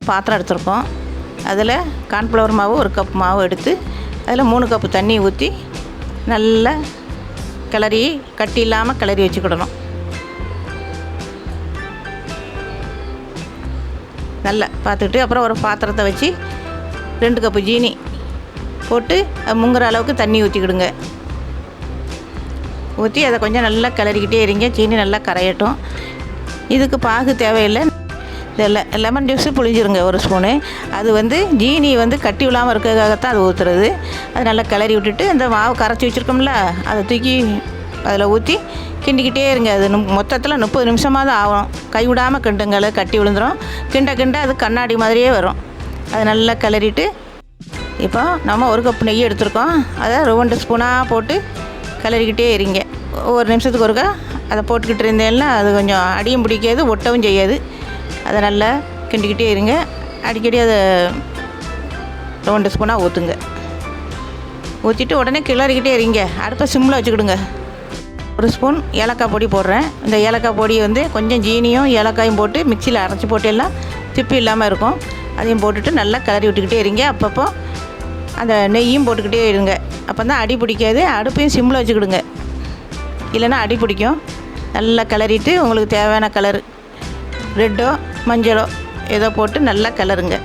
பாத்திரம் எடுத்துருக்கோம். அதில் கார்ன்ஃப்ளவர் மாவு 1 கப் மாவு எடுத்து அதில் 3 கப்பு தண்ணி ஊற்றி நல்லா கிளறி கட்டி இல்லாமல் கிளறி வச்சுக்கிடணும். நல்லா பார்த்துக்கிட்டு அப்புறம் ஒரு பாத்திரத்தை வச்சு 2 கப்பு ஜீனி போட்டு முங்குற அளவுக்கு தண்ணி ஊற்றிக்கிடுங்க. ஊற்றி அதை கொஞ்சம் நல்லா கிளறிக்கிட்டே இருங்க. ஜீனி நல்லா கரையட்டும். இதுக்கு பாகு தேவையில்லை. இந்த லெமன் ஜூஸு புளிஞ்சிருங்க 1 ஸ்பூனு. அது ஜீனி கட்டி விழாமல் இருக்கிறதுக்காகத்தான் அது ஊற்றுறது. அது நல்லா கிளறி விட்டுட்டு இந்த மாவு கரைச்சி வச்சுருக்கோம்ல அதை தூக்கி அதில் ஊற்றி கிண்டிக்கிட்டே இருங்க. அது மொத்தத்தில் 30 நிமிஷமாக தான் ஆகும். கைவிடாமல் கிண்டுங்களை கட்டி விழுந்துடும். கிண்ட அது கண்ணாடி மாதிரியே வரும். அதை நல்லா கிளறிட்டு இப்போ நம்ம 1 கப் நெய் எடுத்துருக்கோம். அதை 2 ஸ்பூனாக போட்டு கிளறிக்கிட்டே இருங்க. ஒரு நிமிஷத்துக்கு ஒருக்கா அதை போட்டுக்கிட்டு இருந்தேன்னா அது கொஞ்சம் அடியும் பிடிக்காது, ஒட்டவும் செய்யாது. அதை நல்லா கிண்டிக்கிட்டே இருங்க. அடிக்கடி அதை 2 ஸ்பூனாக ஊற்றுங்க. ஊற்றிட்டு உடனே கிளறிக்கிட்டே இருங்க. அடுப்பை சிம்மில் வச்சுக்கிடுங்க. 1 ஸ்பூன் ஏலக்காய் பொடி போடுறேன். இந்த ஏலக்காய் பொடி கொஞ்சம் ஜீனியும் ஏலக்காயும் போட்டு மிக்சியில் அரைச்சி போட்டு எல்லாம் திப்பி இல்லாமல் இருக்கும். அதையும் போட்டுட்டு நல்லா கிளறி விட்டுக்கிட்டே இருங்க. அப்பப்போ அந்த நெய்யும் போட்டுக்கிட்டே இருங்க. அப்போ தான் அடி பிடிக்காது. அடுப்பையும் சிம்மில் வச்சுக்கிடுங்க, இல்லைன்னா அடி பிடிக்கும். நல்லா கிளறிட்டு உங்களுக்கு தேவையான கலர் ரெட்டோ மஞ்சளோ ஏதோ போட்டு நல்லா கிளறுங்க.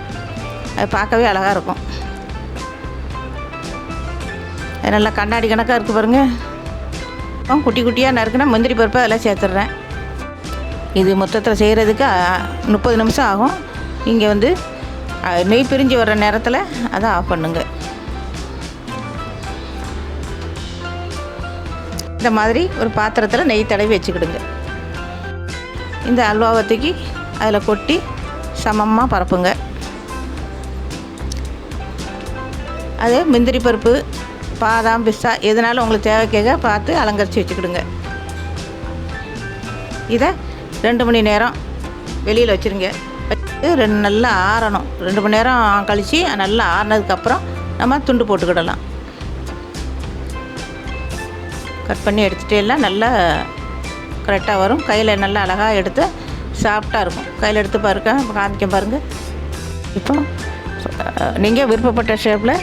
அது பார்க்கவே அழகாக இருக்கும். அது நல்லா கண்ணாடி கணக்காக இருக்குது பாருங்கள். குட்டி குட்டியாக நறுக்குனா முந்திரி பருப்பு அதெல்லாம் சேர்த்துட்றேன். இது மொத்தத்தில் செய்கிறதுக்கு 30 நிமிஷம் ஆகும். இங்கே நெய் பிரிஞ்சு வர்ற நேரத்தில் அதை ஆஃப் பண்ணுங்க. இந்த மாதிரி ஒரு பாத்திரத்தில் நெய் தடவி வச்சுக்கிடுங்க. இந்த அல்வாவை தூக்கி அதில் கொட்டி சமமாக பரப்புங்க. அது முந்திரி பருப்பு, பாதாம், பிஸ்தா எதனாலும் உங்களுக்கு தேவைக்காக பார்த்து அலங்கரித்து வச்சுக்கிடுங்க. இதை 2 மணி நேரம் வெளியில் வச்சுருங்க. நல்லா ஆறணும். 2 மணி நேரம் கழித்து நல்லா ஆறினதுக்கப்புறம் நம்ம துண்டு போட்டுக்கிடலாம். கட் பண்ணி எடுத்துகிட்டே எல்லாம் நல்லா கரெக்டாக வரும். கையில் நல்லா அழகாக எடுத்து சாஃப்டாக இருக்கும். கையில் எடுத்து காமிக்க பாருங்கள். இப்போ நீங்கள் விருப்பப்பட்ட ஷேப்பில்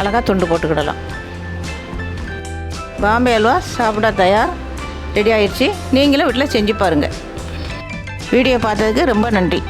அழகாக துண்டு போட்டுக்கிடலாம். பாம்பே அல்வா சாப்பிட தயார், ரெடி ஆயிடுச்சு. நீங்களும் வீட்டில் செஞ்சு பாருங்கள். வீடியோ பார்த்ததுக்கு ரொம்ப நன்றி.